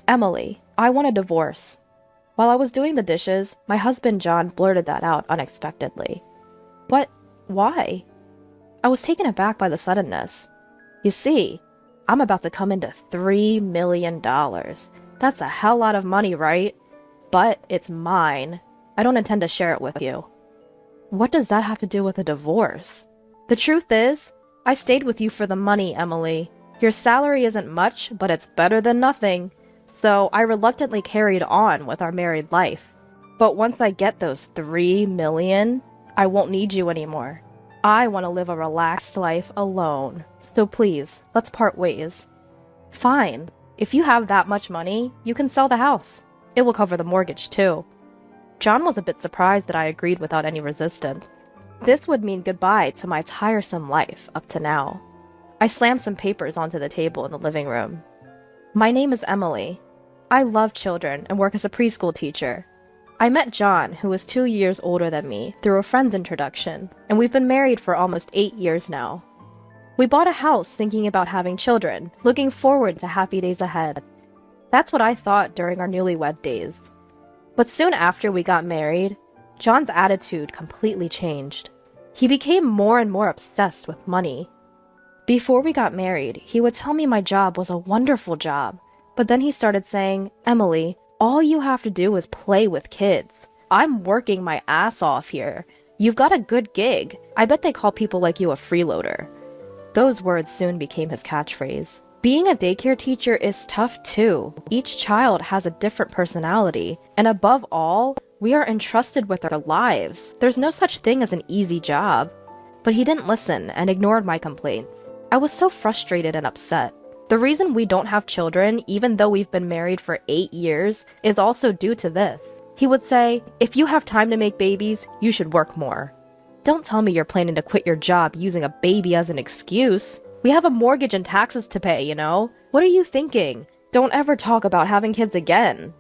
Emily, I want a divorce. While I was doing the dishes, my husband John blurted that out unexpectedly. What? Why? I was taken aback by the suddenness. You see, I'm about to come into $3 million. That's a hell lot of money, right? But it's mine. I don't intend to share it with you. What does that have to do with a divorce? The truth is, I stayed with you for the money, Emily. Your salary isn't much, but it's better than nothing. So I reluctantly carried on with our married life. But once I get those $3 million, I won't need you anymore. I want to live a relaxed life alone. So please, let's part ways. Fine. If you have that much money, you can sell the house. It will cover the mortgage too. John was a bit surprised that I agreed without any resistance. This would mean goodbye to my tiresome life up to now. I slammed some papers onto the table in the living room. My name is Emily. I love children and work as a preschool teacher. I met John, who was 2 years older than me, through a friend's introduction, and we've been married for almost 8 years now. We bought a house thinking about having children, looking forward to happy days ahead. That's what I thought during our newlywed days. But soon after we got married, John's attitude completely changed. He became more and more obsessed with money. Before we got married, he would tell me my job was a wonderful job, but then he started saying, Emily, all you have to do is play with kids. I'm working my ass off here. You've got a good gig. I bet they call people like you a freeloader. Those words soon became his catchphrase. Being a daycare teacher is tough too. Each child has a different personality, and above all, we are entrusted with their lives. There's no such thing as an easy job. But he didn't listen and ignored my complaints. I was so frustrated and upset. The reason we don't have children, even though we've been married for 8 years, is also due to this. He would say, if you have time to make babies, you should work more. Don't tell me you're planning to quit your job using a baby as an excuse. We have a mortgage and taxes to pay, you know? What are you thinking? Don't ever talk about having kids again.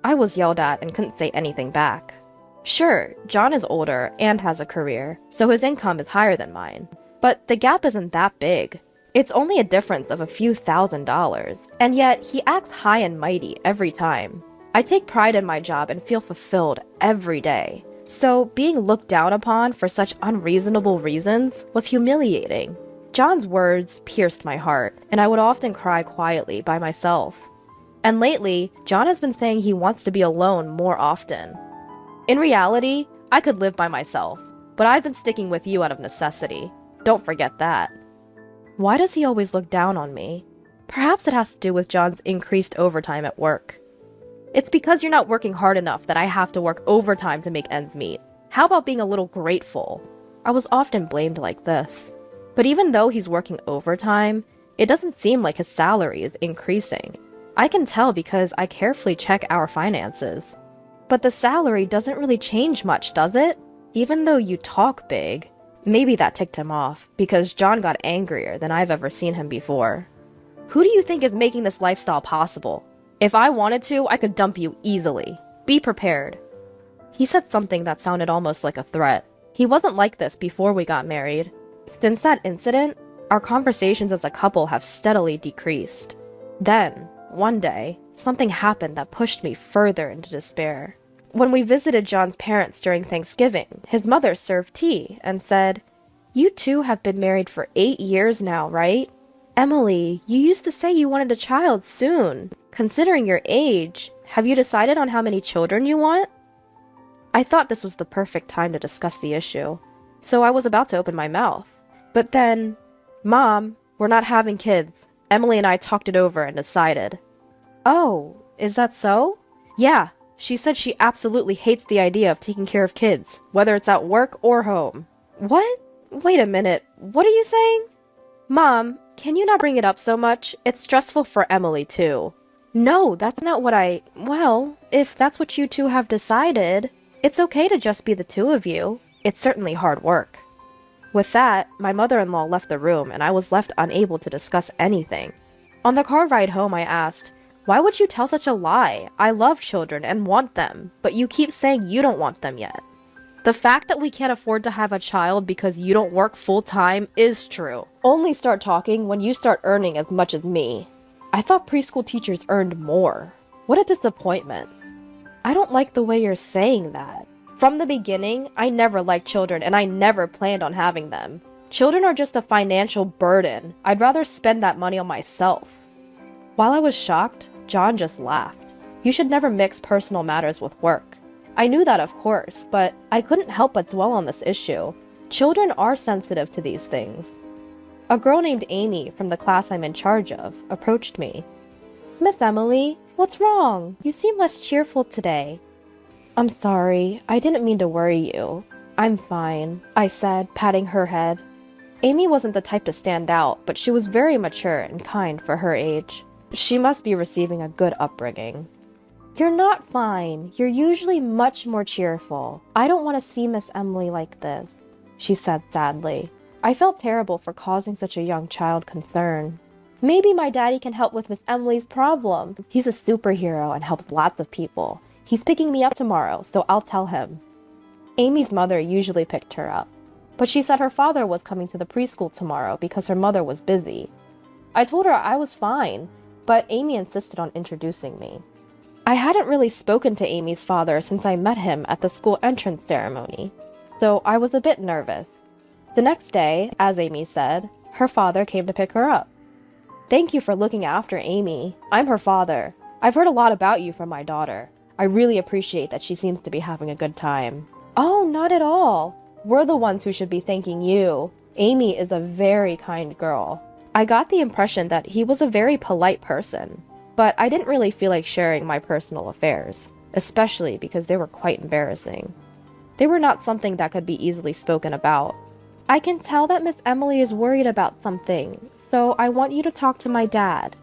I was yelled at and couldn't say anything back. Sure, John is older and has a career, so his income is higher than mine. But the gap isn't that big. It's only a difference of a few $1,000s, and yet he acts high and mighty every time. I take pride in my job and feel fulfilled every day. So being looked down upon for such unreasonable reasons was humiliating. John's words pierced my heart, and I would often cry quietly by myself. And lately, John has been saying he wants to be alone more often. In reality, I could live by myself, but I've been sticking with you out of necessity. Don't forget that. Why does he always look down on me? Perhaps it has to do with John's increased overtime at work. It's because you're not working hard enough that I have to work overtime to make ends meet. How about being a little grateful? I was often blamed like this. But even though he's working overtime, it doesn't seem like his salary is increasing. I can tell because I carefully check our finances. But the salary doesn't really change much, does it? Even though you talk big. Maybe that ticked him off, because John got angrier than I've ever seen him before. Who do you think is making this lifestyle possible? If I wanted to, I could dump you easily. Be prepared. He said something that sounded almost like a threat. He wasn't like this before we got married. Since that incident, our conversations as a couple have steadily decreased. Then, one day, something happened that pushed me further into despair. When we visited John's parents during Thanksgiving, his mother served tea and said, "You two have been married for 8 years now, right? Emily, you used to say you wanted a child soon. Considering your age, have you decided on how many children you want?" I thought this was the perfect time to discuss the issue, so I was about to open my mouth. But then, "Mom, we're not having kids. Emily and I talked it over and decided." "Oh, is that so?" "Yeah. She said she absolutely hates the idea of taking care of kids, whether it's at work or home." "What? Wait a minute. What are you saying?" "Mom, can you not bring it up so much? It's stressful for Emily, too." "No, that's not what Well, if that's what you two have decided, it's okay to just be the two of you. It's certainly hard work." With that, my mother-in-law left the room and I was left unable to discuss anything. On the car ride home, I asked, "Why would you tell such a lie? I love children and want them, but you keep saying you don't want them yet." The fact that we can't afford to have a child because you don't work full-time is true. Only start talking when you start earning as much as me. I thought preschool teachers earned more. What a disappointment. I don't like the way you're saying that. From the beginning, I never liked children and I never planned on having them. Children are just a financial burden. I'd rather spend that money on myself. While I was shocked, John just laughed. You should never mix personal matters with work. I knew that, of course, but I couldn't help but dwell on this issue. Children are sensitive to these things. A girl named Amy from the class I'm in charge of approached me. Miss Emily, what's wrong? You seem less cheerful today. I'm sorry, I didn't mean to worry you. I'm fine, I said, patting her head. Amy wasn't the type to stand out, but she was very mature and kind for her age. She must be receiving a good upbringing. You're not fine. You're usually much more cheerful. I don't want to see Miss Emily like this, she said sadly. I felt terrible for causing such a young child concern. Maybe my daddy can help with Miss Emily's problem. He's a superhero and helps lots of people. He's picking me up tomorrow, so I'll tell him. Amy's mother usually picked her up, but she said her father was coming to the preschool tomorrow because her mother was busy. I told her I was fine, but Amy insisted on introducing me. I hadn't really spoken to Amy's father since I met him at the school entrance ceremony, so I was a bit nervous. The next day, as Amy said, her father came to pick her up. Thank you for looking after Amy. I'm her father. I've heard a lot about you from my daughter. I really appreciate that she seems to be having a good time. Oh, not at all. We're the ones who should be thanking you. Amy is a very kind girl. I got the impression that he was a very polite person, but I didn't really feel like sharing my personal affairs, especially because they were quite embarrassing. They were not something that could be easily spoken about. I can tell that Miss Emily is worried about something, so I want you to talk to my dad.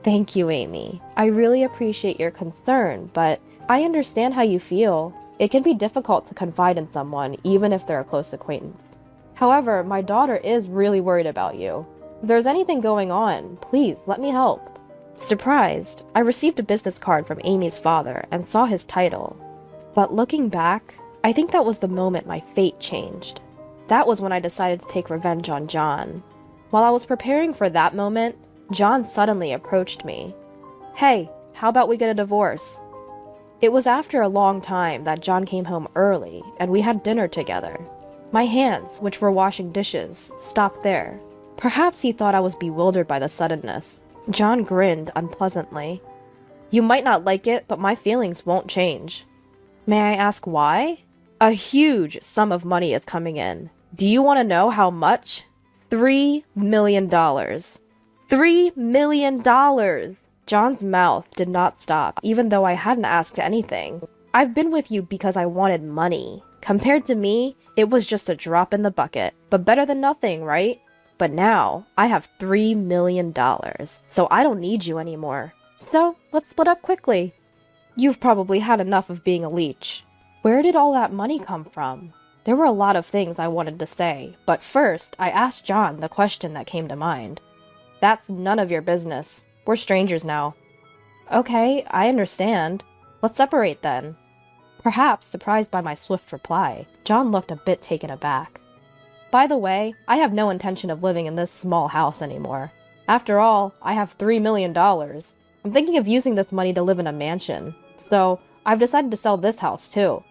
Thank you, Amy. I really appreciate your concern, but I understand how you feel. It can be difficult to confide in someone, even if they're a close acquaintance. However, my daughter is really worried about you. If there's anything going on, please let me help. Surprised, I received a business card from Amy's father and saw his title. But looking back, I think that was the moment my fate changed. That was when I decided to take revenge on John. While I was preparing for that moment, John suddenly approached me. Hey, how about we get a divorce? It was after a long time that John came home early and we had dinner together. My hands, which were washing dishes, stopped there. Perhaps he thought I was bewildered by the suddenness. John grinned unpleasantly. You might not like it, but my feelings won't change. May I ask why? A huge sum of money is coming in. Do you want to know how much? $3 million. $3 million! John's mouth did not stop, even though I hadn't asked anything. I've been with you because I wanted money. Compared to me, it was just a drop in the bucket, but better than nothing, right? But now, I have $3 million, so I don't need you anymore. So, let's split up quickly. You've probably had enough of being a leech. Where did all that money come from? There were a lot of things I wanted to say, but first, I asked John the question that came to mind. That's none of your business. We're strangers now. Okay, I understand. Let's separate then. Perhaps surprised by my swift reply, John looked a bit taken aback. By the way, I have no intention of living in this small house anymore. After all, I have $3 million. I'm thinking of using this money to live in a mansion, so I've decided to sell this house too.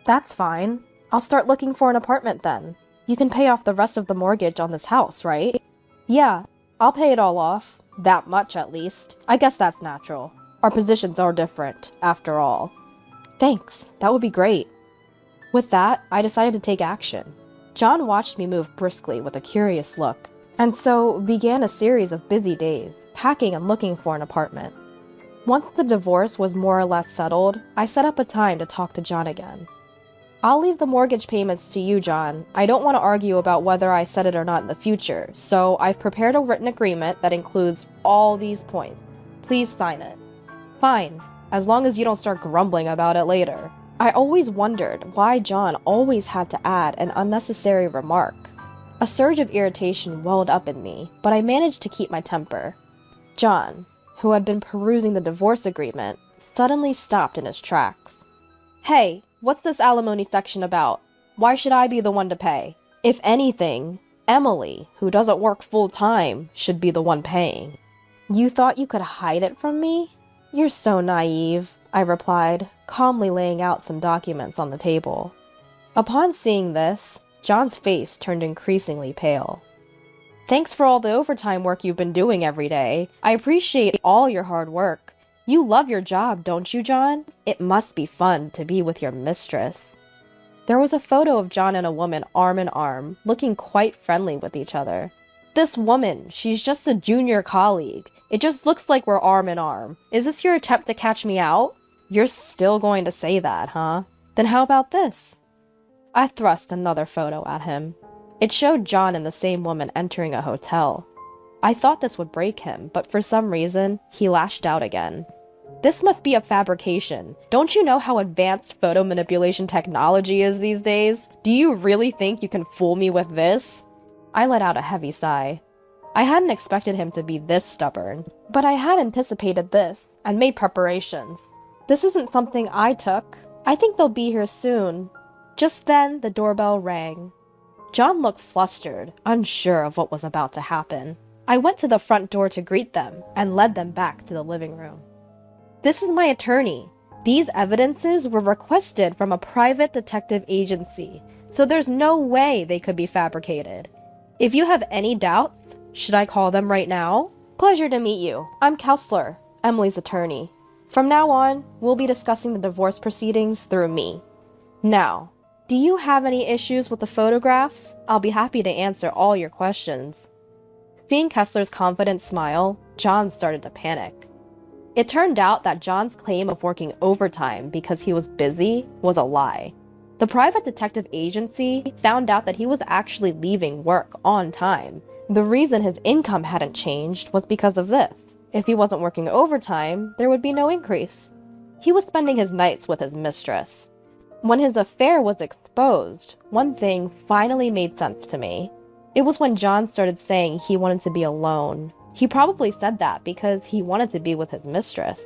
That's fine. I'll start looking for an apartment then. You can pay off the rest of the mortgage on this house, right? Yeah, I'll pay it all off. That much, at least. I guess that's natural. Our positions are different, after all. Thanks, that would be great. With that, I decided to take action. John watched me move briskly with a curious look, and so began a series of busy days, packing and looking for an apartment. Once the divorce was more or less settled, I set up a time to talk to John again. I'll leave the mortgage payments to you, John. I don't want to argue about whether I set it or not in the future, so I've prepared a written agreement that includes all these points. Please sign it. Fine, as long as you don't start grumbling about it later. I always wondered why John always had to add an unnecessary remark. A surge of irritation welled up in me, but I managed to keep my temper. John, who had been perusing the divorce agreement, suddenly stopped in his tracks. Hey, what's this alimony section about? Why should I be the one to pay? If anything, Emily, who doesn't work full-time, should be the one paying. You thought you could hide it from me? You're so naive, I replied, calmly laying out some documents on the table. Upon seeing this, John's face turned increasingly pale. Thanks for all the overtime work you've been doing every day. I appreciate all your hard work. You love your job, don't you, John? It must be fun to be with your mistress. There was a photo of John and a woman arm in arm, looking quite friendly with each other. This woman, she's just a junior colleague. It just looks like we're arm in arm. Is this your attempt to catch me out? You're still going to say that, huh? Then how about this? I thrust another photo at him. It showed John and the same woman entering a hotel. I thought this would break him, but for some reason, he lashed out again. This must be a fabrication. Don't you know how advanced photo manipulation technology is these days? Do you really think you can fool me with this? I let out a heavy sigh. I hadn't expected him to be this stubborn, but I had anticipated this and made preparations. This isn't something I took. I think they'll be here soon. Just then, the doorbell rang. John looked flustered, unsure of what was about to happen. I went to the front door to greet them and led them back to the living room. This is my attorney. These evidences were requested from a private detective agency, so there's no way they could be fabricated. If you have any doubts, should I call them right now? Pleasure to meet you. I'm Kessler, Emily's attorney. From now on, we'll be discussing the divorce proceedings through me. Now, do you have any issues with the photographs? I'll be happy to answer all your questions. Seeing Kessler's confident smile, John started to panic. It turned out that John's claim of working overtime because he was busy was a lie. The private detective agency found out that he was actually leaving work on time. The reason his income hadn't changed was because of this. If he wasn't working overtime, there would be no increase. He was spending his nights with his mistress. When his affair was exposed, one thing finally made sense to me. It was when John started saying he wanted to be alone. He probably said that because he wanted to be with his mistress.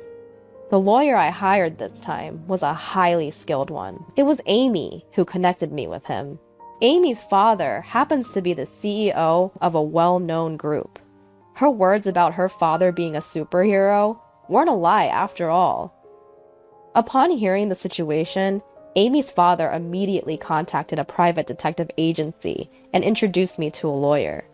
The lawyer I hired this time was a highly skilled one. It was Amy who connected me with him. Amy's father happens to be the CEO of a well-known group. Her words about her father being a superhero weren't a lie after all. Upon hearing the situation, Amy's father immediately contacted a private detective agency and introduced me to a lawyer.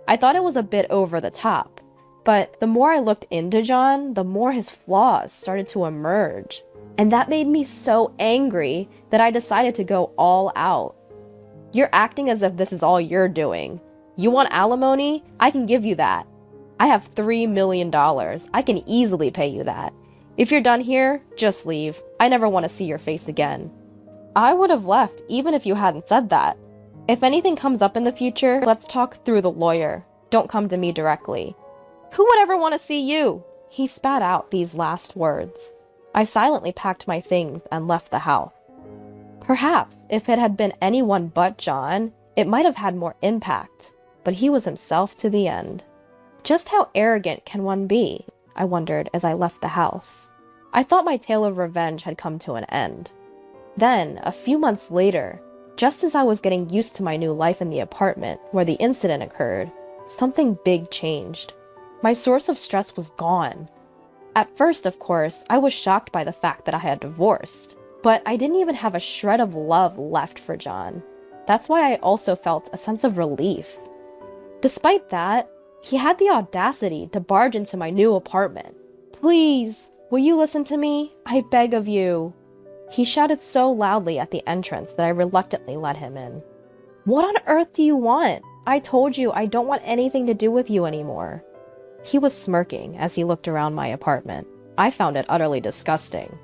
I thought it was a bit over the top, but the more I looked into John, the more his flaws started to emerge. And that made me so angry that I decided to go all out. You're acting as if this is all you're doing. You want alimony? I can give you that. I have $3 million. I can easily pay you that. If you're done here, just leave. I never want to see your face again. I would have left even if you hadn't said that. If anything comes up in the future, let's talk through the lawyer. Don't come to me directly. Who would ever want to see you? He spat out these last words. I silently packed my things and left the house. Perhaps if it had been anyone but John, it might have had more impact, but he was himself to the end. Just how arrogant can one be? I wondered as I left the house. I thought my tale of revenge had come to an end. Then, a few months later, just as I was getting used to my new life in the apartment where the incident occurred, something big changed. My source of stress was gone. At first, of course, I was shocked by the fact that I had divorced, but I didn't even have a shred of love left for John. That's why I also felt a sense of relief. Despite that, he had the audacity to barge into my new apartment. Please, will you listen to me? I beg of you. He shouted so loudly at the entrance that I reluctantly let him in. What on earth do you want? I told you I don't want anything to do with you anymore. He was smirking as he looked around my apartment. I found it utterly disgusting.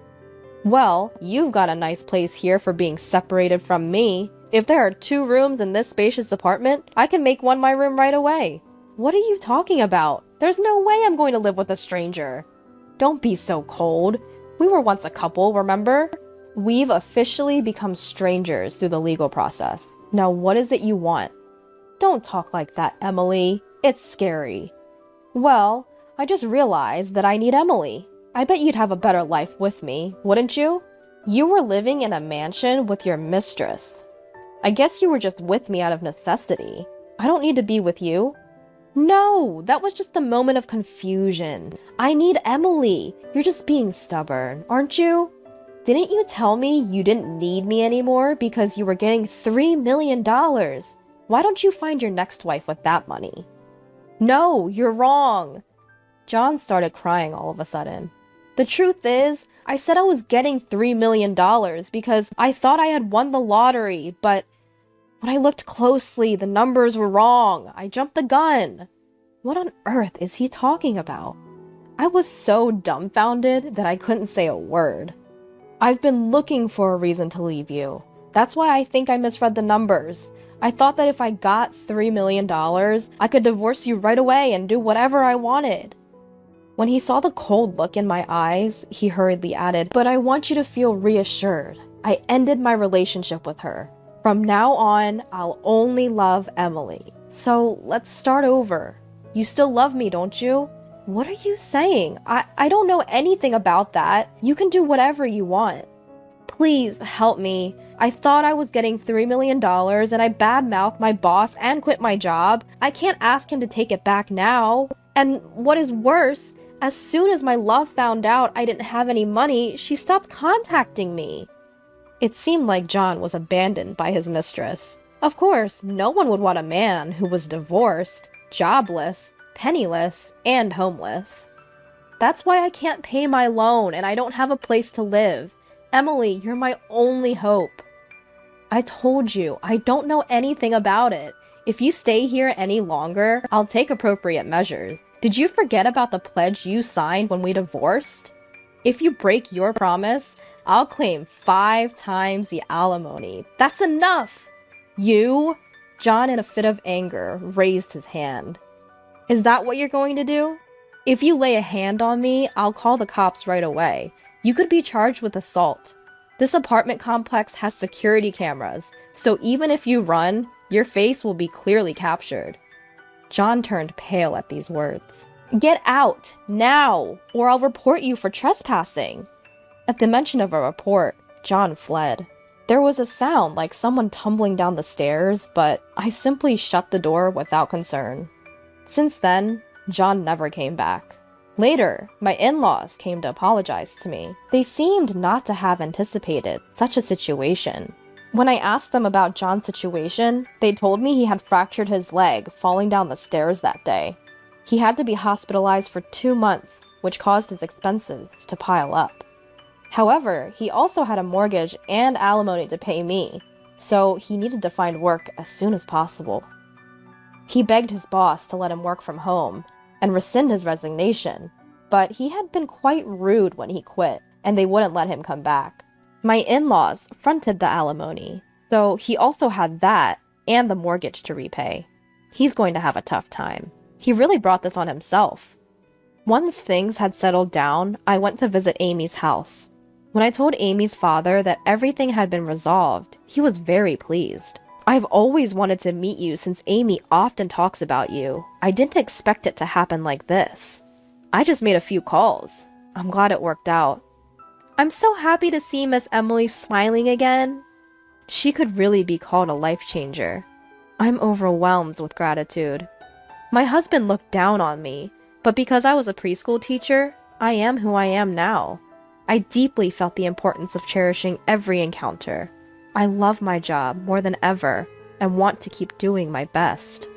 Well, you've got a nice place here for being separated from me. If there are 2 rooms in this spacious apartment, I can make one my room right away. What are you talking about? There's no way I'm going to live with a stranger. Don't be so cold. We were once a couple, remember? We've officially become strangers through the legal process. Now what is it you want? Don't talk like that, Emily. It's scary. Well, I just realized that I need Emily. I bet you'd have a better life with me, wouldn't you? You were living in a mansion with your mistress. I guess you were just with me out of necessity. I don't need to be with you. No, that was just a moment of confusion. I need Emily. You're just being stubborn, aren't you? Didn't you tell me you didn't need me anymore because you were getting $3 million? Why don't you find your next wife with that money? No, you're wrong. John started crying all of a sudden. The truth is, I said I was getting $3 million because I thought I had won the lottery, but when I looked closely, the numbers were wrong. I jumped the gun. What on earth is he talking about? I was so dumbfounded that I couldn't say a word. I've been looking for a reason to leave you. That's why I think I misread the numbers. I thought that if I got $3 million, I could divorce you right away and do whatever I wanted. When he saw the cold look in my eyes, he hurriedly added, "But I want you to feel reassured. I ended my relationship with her. From now on, I'll only love Emily. So let's start over. You still love me, don't you?" What are you saying? I don't know anything about that. You can do whatever you want. Please help me. I thought I was getting $3 million and I badmouthed my boss and quit my job. I can't ask him to take it back now. And what is worse, as soon as my love found out I didn't have any money, she stopped contacting me. It seemed like John was abandoned by his mistress. Of course, no one would want a man who was divorced, jobless, penniless, and homeless. That's why I can't pay my loan and I don't have a place to live. Emily, you're my only hope. I told you, I don't know anything about it. If you stay here any longer, I'll take appropriate measures. Did you forget about the pledge you signed when we divorced? If you break your promise, I'll claim 5 times the alimony. That's enough! You? John, in a fit of anger, raised his hand. Is that what you're going to do? If you lay a hand on me, I'll call the cops right away. You could be charged with assault. This apartment complex has security cameras, so even if you run, your face will be clearly captured. John turned pale at these words. Get out, now, or I'll report you for trespassing. At the mention of a report, John fled. There was a sound like someone tumbling down the stairs, but I simply shut the door without concern. Since then, John never came back. Later, my in-laws came to apologize to me. They seemed not to have anticipated such a situation. When I asked them about John's situation, they told me he had fractured his leg falling down the stairs that day. He had to be hospitalized for 2 months, which caused his expenses to pile up. However, he also had a mortgage and alimony to pay me, so he needed to find work as soon as possible. He begged his boss to let him work from home and rescind his resignation, but he had been quite rude when he quit, and they wouldn't let him come back. My in-laws fronted the alimony, so he also had that and the mortgage to repay. He's going to have a tough time. He really brought this on himself. Once things had settled down, I went to visit Amy's house. When I told Amy's father that everything had been resolved, he was very pleased. I've always wanted to meet you since Amy often talks about you. I didn't expect it to happen like this. I just made a few calls. I'm glad it worked out. I'm so happy to see Miss Emily smiling again. She could really be called a life changer. I'm overwhelmed with gratitude. My husband looked down on me, but because I was a preschool teacher, I am who I am now. I deeply felt the importance of cherishing every encounter. I love my job more than ever and want to keep doing my best.